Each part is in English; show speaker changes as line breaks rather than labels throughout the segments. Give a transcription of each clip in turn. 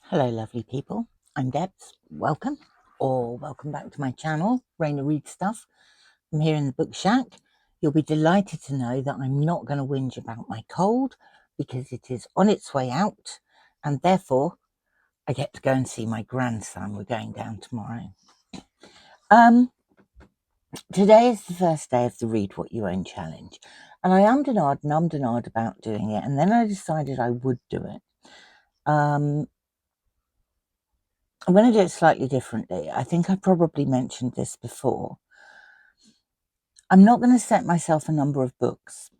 Hello, lovely people. I'm Debs. Welcome or welcome back to my channel, Raina Read Stuff. I'm here in the Book Shack. You'll be delighted to know that I'm not going to whinge about my cold because it is on its way out, and therefore I get to go and see my grandson. We're going down tomorrow. Today is the first day of the Read What You Own challenge, and I ummed and ahed about doing it, and then I decided I would do it. I'm going to do it slightly differently. I think I probably mentioned this before. I'm not going to set myself a number of books.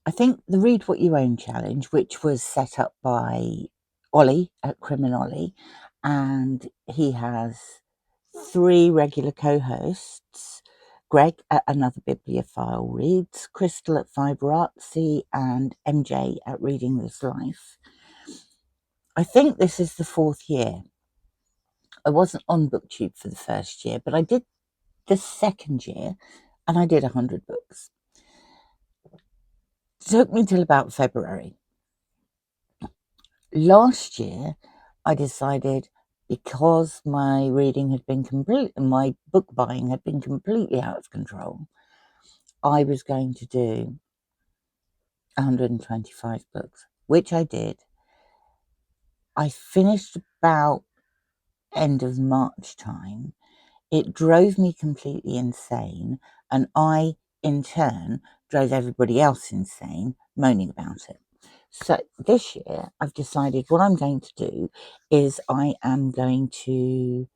I think the Read What You Own challenge, which was set up by Olly at Olly, and he has 3 regular co-hosts, Greg at Another Bibliophile Reads, Crystal at Fiber Artsy, and MJ at Reading This Life. I think this is the 4th year. I wasn't on BookTube for the first year, but I did the second year, and I did 100 books. It took me till about February. Last year, I decided, because my reading had been complete and my book buying had been completely out of control, I was going to do 125 books, which I did. I finished about end of March time. It drove me completely insane, and I, in turn, drove everybody else insane, moaning about it. So this year, I've decided what I'm going to do is I am going to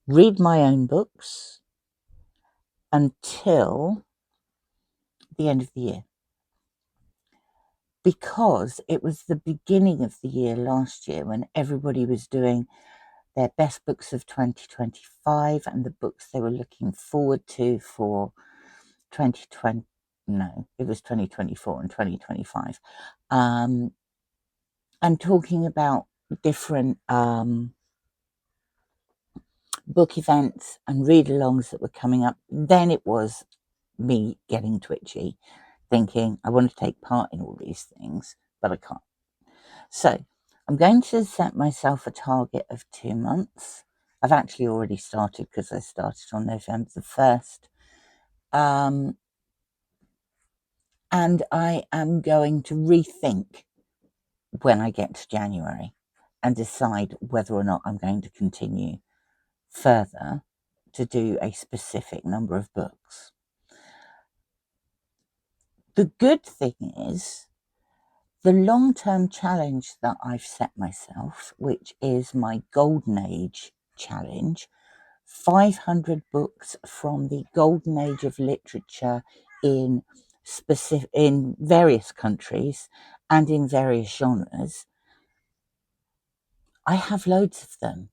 read my own books until the end of the year. Because it was the beginning of the year last year when everybody was doing their best books of 2025 and the books they were looking forward to for 2020. No, it was 2024 and 2025. And talking about different book events and read-alongs that were coming up. Then it was me getting twitchy, thinking I want to take part in all these things, but I can't. So I'm going to set myself a target of 2 months. I've actually already started because I started on November the 1st. And I am going to rethink when I get to January and decide whether or not I'm going to continue further to do a specific number of books. The good thing is the long-term challenge that I've set myself, which is my Golden Age challenge, 500 books from the Golden Age of literature in various countries and in various genres. I have loads of them.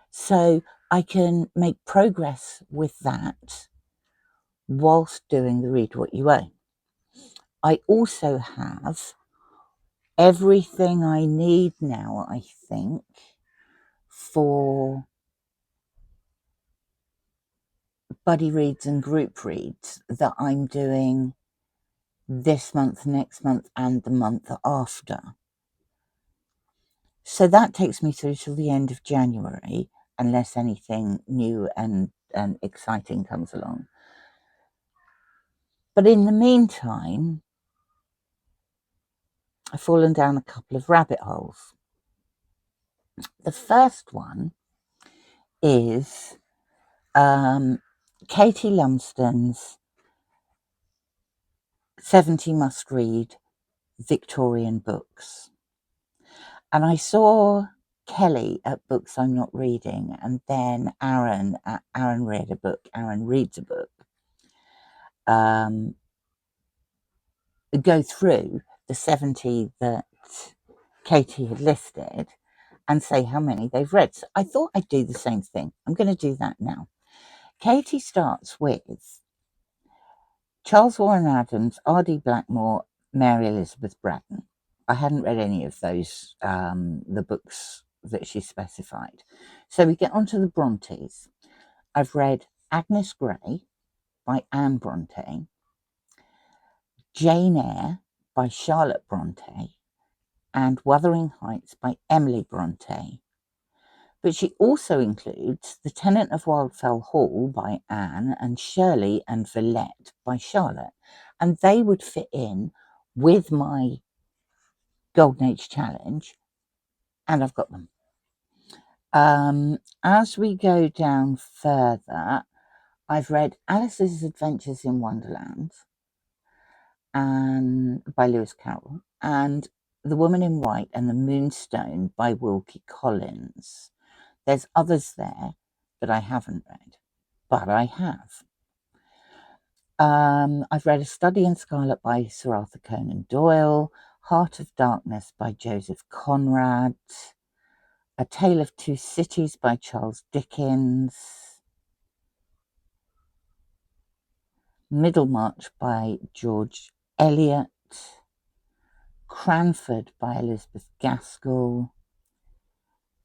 So I can make progress with that whilst doing the Read What You Own. I also have everything I need now, I think, for buddy reads and group reads that I'm doing this month, next month, and the month after. So that takes me through till the end of January, unless anything new and exciting comes along. But in the meantime, I've fallen down a couple of rabbit holes. The first one is Katie Lumsden's 70 must-read Victorian books. And I saw Kelly at Books I'm Not Reading, and then Aaron read a book, Aaron reads a book, go through the 70 that Katie had listed and say how many they've read. So I thought I'd do the same thing. I'm going to do that now. Katie starts with Charles Warren Adams, R.D. Blackmore, Mary Elizabeth Braddon. I hadn't read any of those, the books that she specified. So we get onto the Brontes. I've read Agnes Grey by Anne Bronte, Jane Eyre by Charlotte Bronte, and Wuthering Heights by Emily Bronte. But she also includes The Tenant of Wildfell Hall by Anne and Shirley and Villette by Charlotte. And they would fit in with my Golden Age challenge, and I've got them. As we go down further, I've read Alice's Adventures in Wonderland and by Lewis Carroll, and The Woman in White and the Moonstone by Wilkie Collins. There's others there that I haven't read, but I have. I've read A Study in Scarlet by Sir Arthur Conan Doyle, Heart of Darkness by Joseph Conrad, A Tale of Two Cities by Charles Dickens, Middlemarch by George Eliot, Cranford by Elizabeth Gaskell,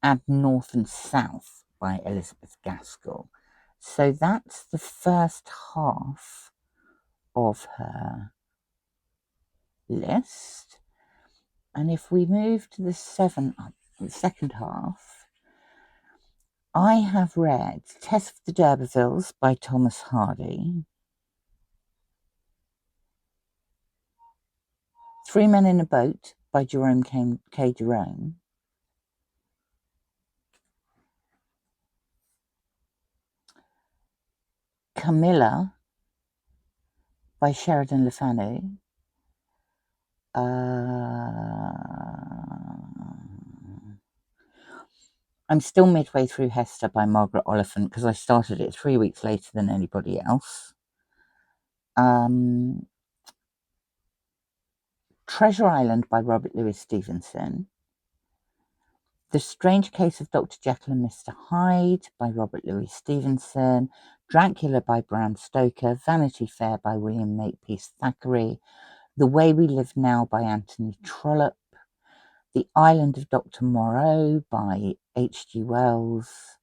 and North and South by Elizabeth Gaskell. So that's the first half of her list. And if we move to the second half, I have read Tess of the D'Urbervilles by Thomas Hardy, Three Men in a Boat by Jerome K. Jerome, Camilla by Sheridan Le Fanu, I'm still midway through Hester by Margaret Oliphant because I started it 3 weeks later than anybody else. Treasure Island by Robert Louis Stevenson, The Strange Case of Dr. Jekyll and Mr. Hyde by Robert Louis Stevenson, Dracula by Bram Stoker, Vanity Fair by William Makepeace Thackeray, The Way We Live Now by Anthony Trollope, The Island of Dr. Moreau by H.G. Wells,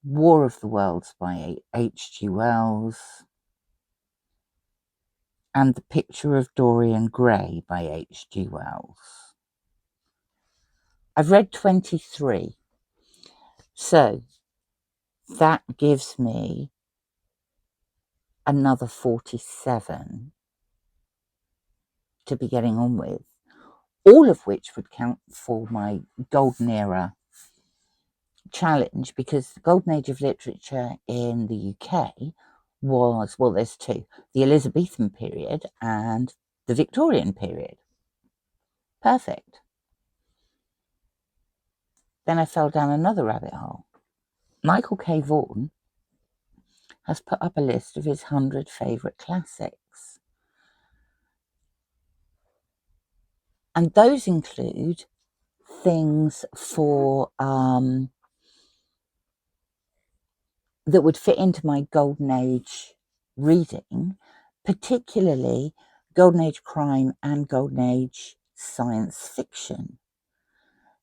War of the Worlds by H.G. Wells, and The Picture of Dorian Gray by H.G. Wells. I've read 23, so that gives me another 47 to be getting on with, all of which would count for my Golden Era challenge, because the Golden Age of Literature in the UK was, well, there's two, the Elizabethan period and the Victorian period. Perfect. Then I fell down another rabbit hole. Michael K. Vaughan has put up a list of his 100 favourite classics. And those include things for that would fit into my Golden Age reading, particularly Golden Age crime and Golden Age science fiction.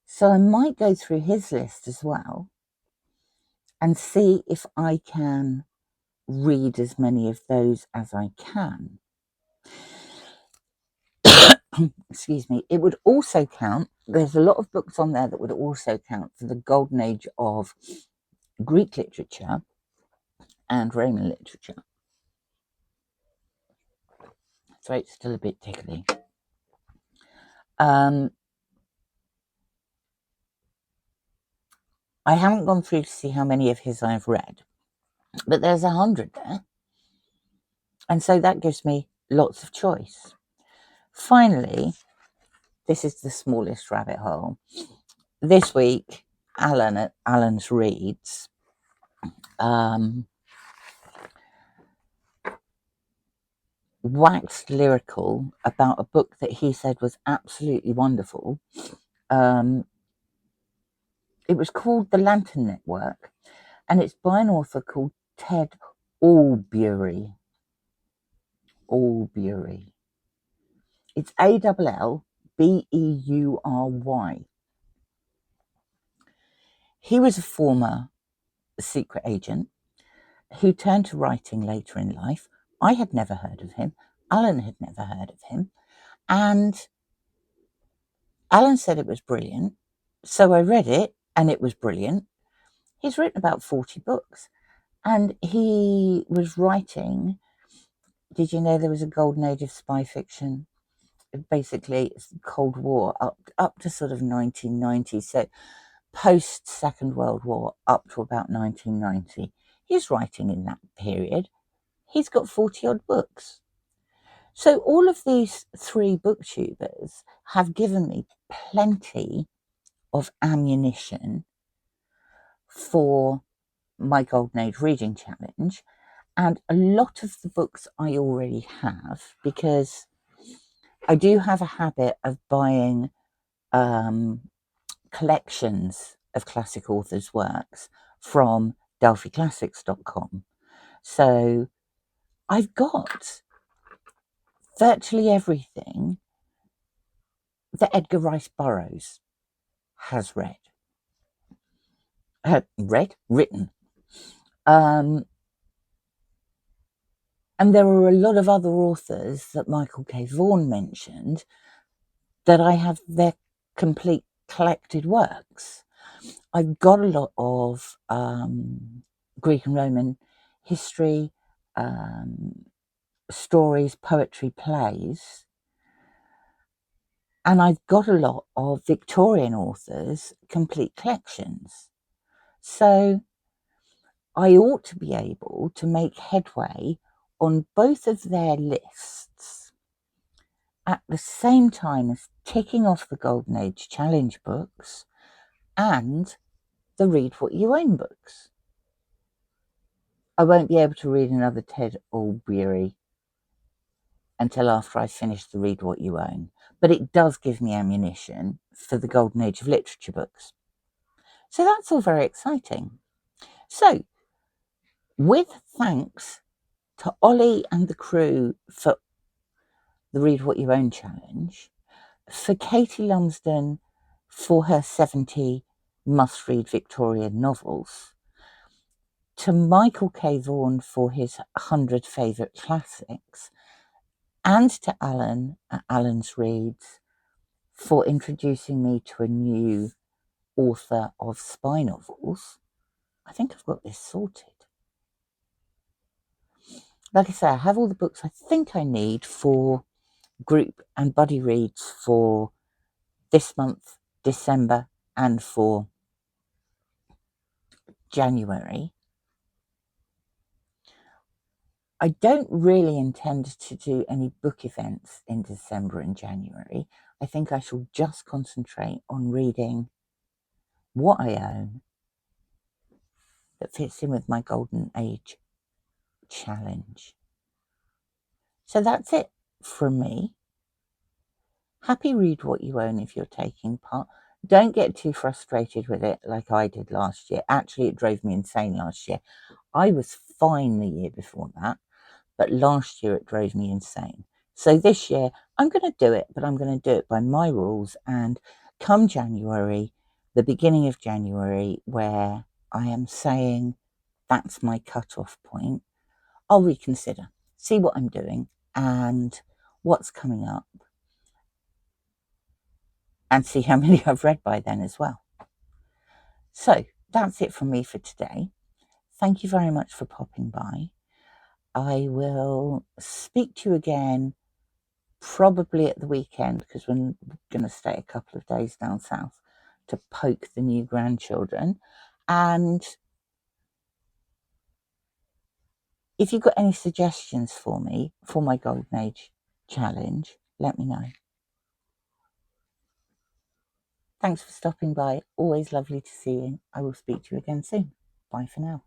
So I might go through his list as well and see if I can read as many of those as I can. Excuse me. It would also count, there's a lot of books on there that would also count for the Golden Age of Greek literature and Roman literature. Throat's still a bit tickly. I haven't gone through to see how many of his I've read, but there's 100 there. And so that gives me lots of choice. Finally, this is the smallest rabbit hole. This week, Alan at Alan's Reads waxed lyrical about a book that he said was absolutely wonderful. It was called The Lantern Network, and it's by an author called Ted Allbury. Allbury. It's Allbury. He was a former secret agent who turned to writing later in life. I had never heard of him. Alan had never heard of him. And Alan said it was brilliant, so I read it and it was brilliant. He's written about 40 books and he was writing. Did you know there was a golden age of spy fiction? Basically, it's the Cold War up to sort of 1990. So post Second World War up to about 1990. He's writing in that period. He's got 40 odd books. So all of these three booktubers have given me plenty of ammunition for my Golden Age Reading Challenge. And a lot of the books I already have, because I do have a habit of buying collections of classic authors' works from delphiClassics.com. So I've got virtually everything that Edgar Rice Burroughs has written. And there are a lot of other authors that Michael K Vaughan mentioned that I have their complete collected works. I've got a lot of Greek and Roman history, stories, poetry, plays. And I've got a lot of Victorian authors' complete collections. So I ought to be able to make headway on both of their lists at the same time as ticking off the Golden Age Challenge books and the Read What You Own books. I won't be able to read another Ted Albury until after I finish the Read What You Own, but it does give me ammunition for the Golden Age of Literature books. So that's all very exciting. So, with thanks to Olly and the crew for the Read What You Own challenge, for Katie Lumsden for her 70 must-read Victorian novels, to Michael K Vaughan for his 100 favourite classics, and to Alan at Alan's Reads for introducing me to a new author of spy novels. I think I've got this sorted. Like I say, I have all the books I think I need for group and buddy reads for this month, December, and for January. I don't really intend to do any book events in December and January. I think I shall just concentrate on reading what I own that fits in with my Golden Age challenge. So that's it from me. Happy Read What You Own if you're taking part. Don't get too frustrated with it like I did last year. Actually, it drove me insane last year. I was fine the year before that, but last year it drove me insane. So this year, I'm going to do it, but I'm going to do it by my rules. And come January, the beginning of January, where I am saying that's my cut-off point, I'll reconsider, see what I'm doing and what's coming up, and see how many I've read by then as well. So that's it from me for today. Thank you very much for popping by. I will speak to you again probably at the weekend, because we're going to stay a couple of days down south to poke the new grandchildren. And if you've got any suggestions for me for my Golden Age challenge, let me know. Thanks for stopping by. Always lovely to see you. I will speak to you again soon. Bye for now.